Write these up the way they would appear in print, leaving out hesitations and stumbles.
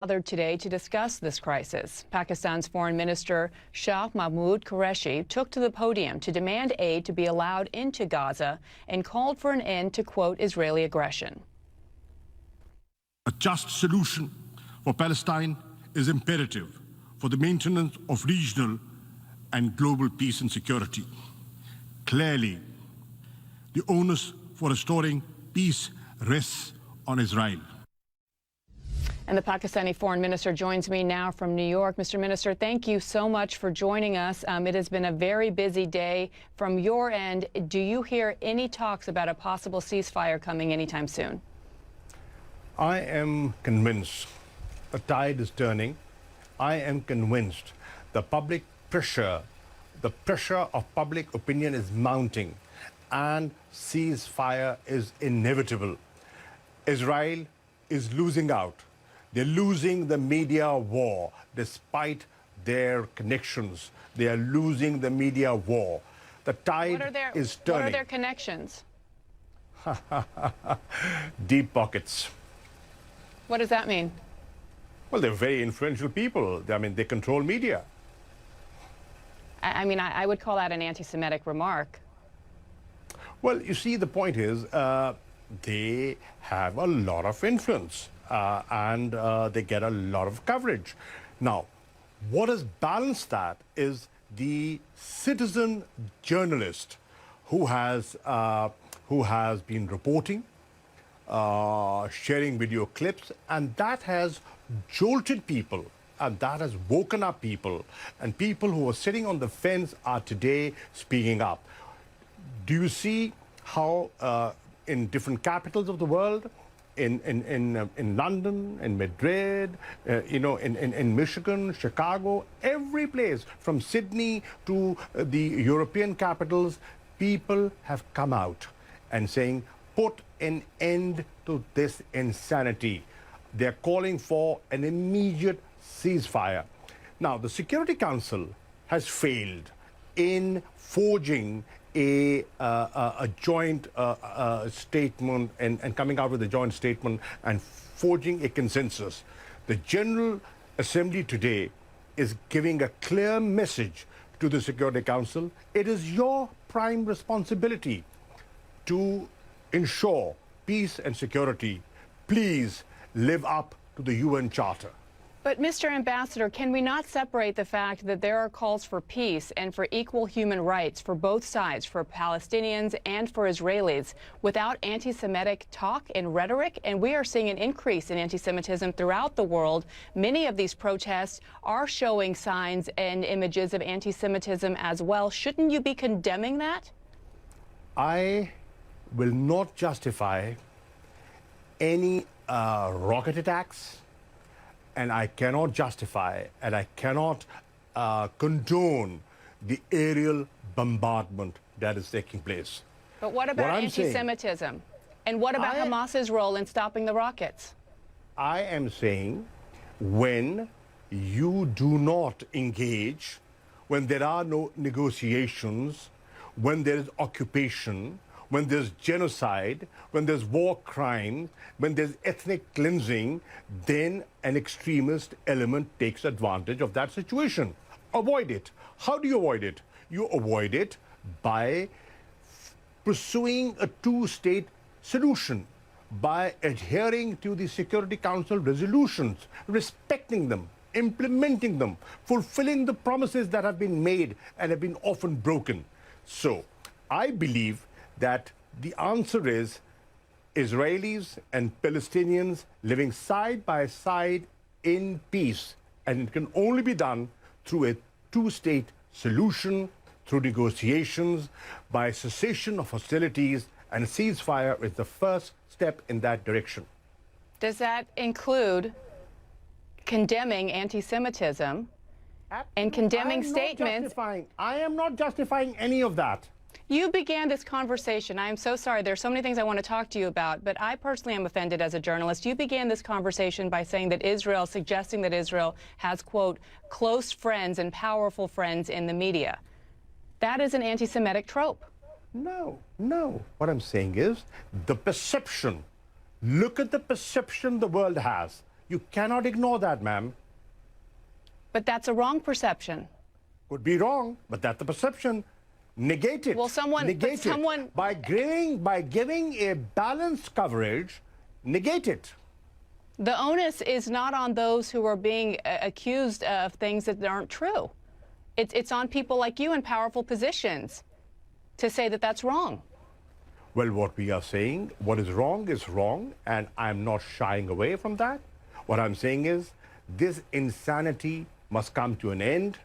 Gathered today to discuss this crisis. Pakistan's Foreign Minister Shah Mahmood Qureshi took to the podium to demand aid to be allowed into Gaza and called for an end to, quote, Israeli aggression. A just solution for Palestine is imperative for the maintenance of regional and global peace and security. Clearly, the onus for restoring peace rests on Israel. And the Pakistani foreign minister joins me now from New York. Mr. Minister, thank you so much for joining us. It has been a very busy day. From your end, do you hear any talks about a possible ceasefire coming anytime soon? I am convinced the tide is turning. I am convinced the public pressure, the pressure of public opinion is mounting, and ceasefire is inevitable. Israel is losing out. They're losing the media war despite their connections. They are losing the media war. The tide is turning. What are their connections? Deep pockets. What does that mean? Well, they're very influential people. I mean, they control media. I would call that an anti-Semitic remark. Well, you see, the point is they have a lot of influence. And they get a lot of coverage. Now, what has balanced that is the citizen journalist who has been reporting, sharing video clips, and that has jolted people, and that has woken up people, and people who are sitting on the fence are today speaking up. Do you see how in different capitals of the world, in London, in Madrid, in Michigan, Chicago, every place, from Sydney to the European capitals, people have come out and saying, put an end to this insanity. They're calling for an immediate ceasefire. Now, the Security Council has failed in forging a joint statement and coming out with a joint statement and forging a consensus. The General Assembly today is giving a clear message to the Security Council. It is your prime responsibility to ensure peace and security. Please live up to the UN Charter. But, Mr. Ambassador, can we not separate the fact that there are calls for peace and for equal human rights for both sides, for Palestinians and for Israelis, without anti-Semitic talk and rhetoric? And we are seeing an increase in anti-Semitism throughout the world. Many of these protests are showing signs and images of anti-Semitism as well. Shouldn't you be condemning that? I will not justify any rocket attacks, and I cannot justify and I cannot condone the aerial bombardment that is taking place. But what about anti-Semitism? And what about Hamas's role in stopping the rockets? I am saying when you do not engage, when there are no negotiations, when there is occupation, when there's genocide, when there's war crime, when there's ethnic cleansing, then an extremist element takes advantage of that situation. Avoid it. How do you avoid it? You avoid it by pursuing a two-state solution, by adhering to the Security Council resolutions, respecting them, implementing them, fulfilling the promises that have been made and have been often broken. So I believe that the answer is Israelis and Palestinians living side by side in peace. And it can only be done through a two-state solution, through negotiations, by cessation of hostilities, and a ceasefire is the first step in that direction. Does that include condemning anti-Semitism and condemning statements? I am not justifying any of that. You began this conversation. I am so sorry. There's so many things I want to talk to you about, but I personally am offended as a journalist. You began this conversation by saying that suggesting that Israel has, quote, close friends and powerful friends in the media. That is an anti-Semitic trope. No. What I'm saying is the perception. Look at the perception the world has. You cannot ignore that, ma'am. But that's a wrong perception. Could be wrong, but that's the perception. Negate it. Well, negate it. By giving a balanced coverage, negate it. The onus is not on those who are being accused of things that aren't true. It's on people like you in powerful positions to say that that's wrong. Well, what we are saying, what is wrong, and I'm not shying away from that. What I'm saying is this insanity must come to an end.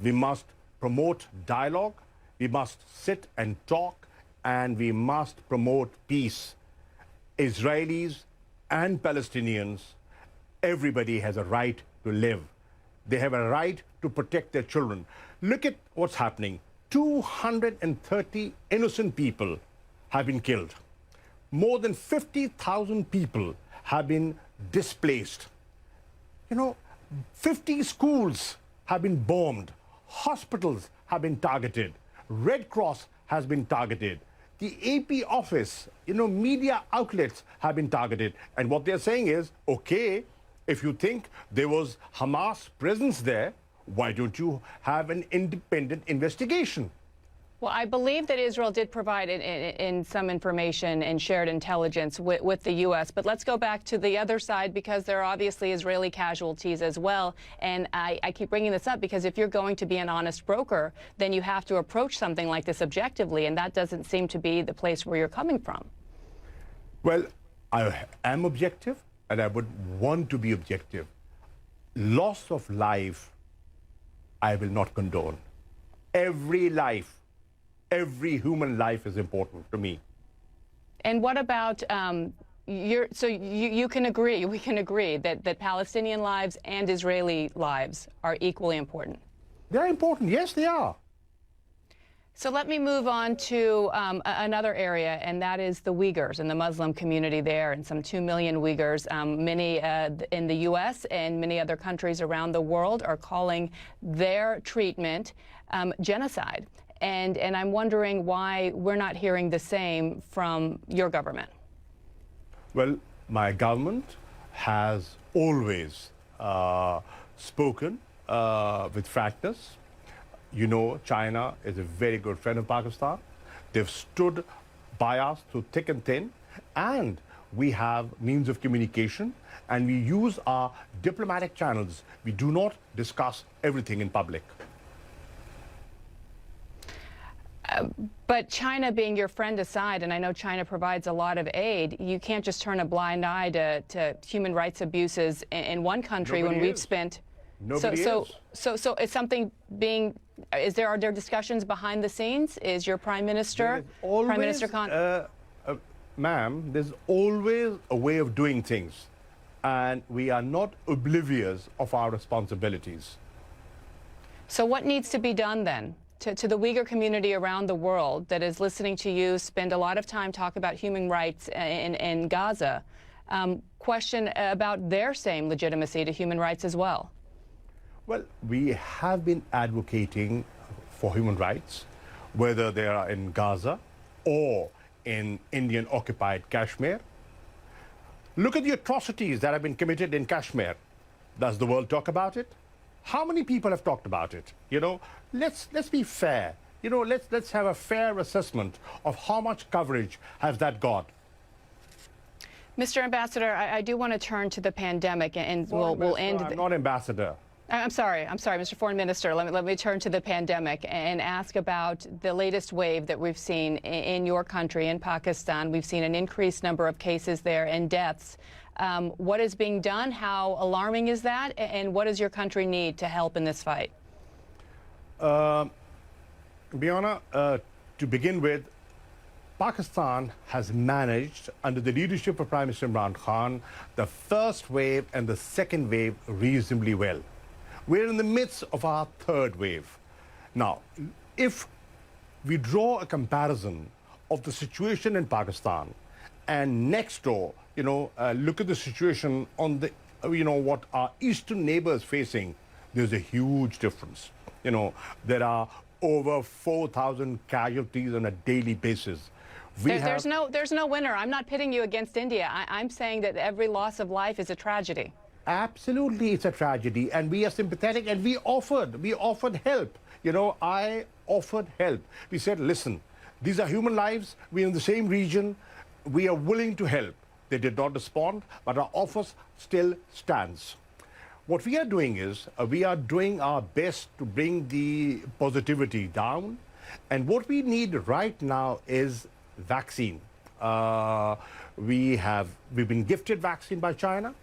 We must promote dialogue. We must sit and talk, and we must promote peace. Israelis and Palestinians, everybody has a right to live. They have a right to protect their children. Look at what's happening. 230 innocent people have been killed. More than 50,000 people have been displaced. 50 schools have been bombed. Hospitals have been targeted. Red Cross has been targeted. The AP office, media outlets have been targeted. And what they're saying is, okay, if you think there was Hamas presence there, why don't you have an independent investigation? Well, I believe that Israel did provide in some information and shared intelligence with the U.S. But let's go back to the other side, because there are obviously Israeli casualties as well. And I keep bringing this up because if you're going to be an honest broker, then you have to approach something like this objectively. And that doesn't seem to be the place where you're coming from. Well, I am objective, and I would want to be objective. Loss of life, I will not condone. Every life, every human life is important to me. And what about you can agree, we can agree that Palestinian lives and Israeli lives are equally important? They're important. Yes, they are. So let me move on to another area, and that is the Uyghurs and the Muslim community there, and some 2 million Uyghurs. Many in the U.S. and many other countries around the world are calling their treatment genocide. And I'm wondering why we're not hearing the same from your government. Well, my government has always spoken with frankness. China is a very good friend of Pakistan. They've stood by us through thick and thin, and we have means of communication, and we use our diplomatic channels. We do not discuss everything in public. But China being your friend aside, and I know China provides a lot of aid, you can't just turn a blind eye to human rights abuses in one country. Nobody when we've is. spent. Nobody is. So is something being? Are there discussions behind the scenes? Is your Prime Minister, Prime Minister Khan? Ma'am, there's always a way of doing things, and we are not oblivious of our responsibilities. So what needs to be done then? To the Uyghur community around the world that is listening to you spend a lot of time talking about human rights in Gaza, question about their same legitimacy to human rights as well. Well, we have been advocating for human rights, whether they are in Gaza or in Indian-occupied Kashmir. Look at the atrocities that have been committed in Kashmir. Does the world talk about it? How many people have talked about it? Let's be fair. Let's have a fair assessment of how much coverage has that got. Mr. Ambassador, I do want to turn to the pandemic, and we'll end. I'm not ambassador. I'm sorry, Mr. Foreign Minister. Let me turn to the pandemic and ask about the latest wave that we've seen in your country, in Pakistan. We've seen an increased number of cases there and deaths. What is being done? How alarming is that? And what does your country need to help in this fight? Bianna, to begin with, Pakistan has managed, under the leadership of Prime Minister Imran Khan, the first wave and the second wave reasonably well. We're in the midst of our third wave. Now, if we draw a comparison of the situation in Pakistan and next door, look at the situation on the, what our eastern neighbors facing, there's a huge difference. There are over 4,000 casualties on a daily basis. There's no winner. I'm not pitting you against India. I'm saying that every loss of life is a tragedy. Absolutely, it's a tragedy, and we are sympathetic, and we offered help. You know, I offered help. We said, listen, these are human lives. We're in the same region. We are willing to help. They did not respond, but our offer still stands. What we are doing is we are doing our best to bring the positivity down, and what we need right now is vaccine. We've been gifted vaccine by China.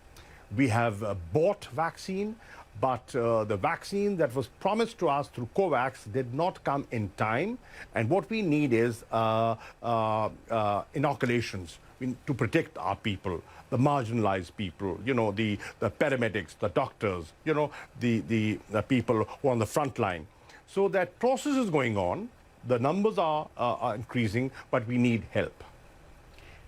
We have bought vaccine, but the vaccine that was promised to us through COVAX did not come in time. And what we need is inoculations to protect our people, the marginalized people, you know, the paramedics, the doctors, you know, the people who are on the front line. So that process is going on. The numbers are increasing, but we need help.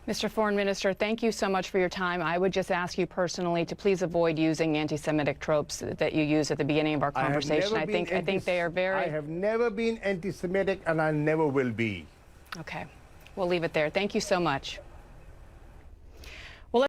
Mr. Foreign Minister, thank you so much for your time. I would just ask you personally to please avoid using anti-Semitic tropes that you used at the beginning of our conversation. I think they are very... I have never been anti-Semitic, and I never will be. Okay. We'll leave it there. Thank you so much.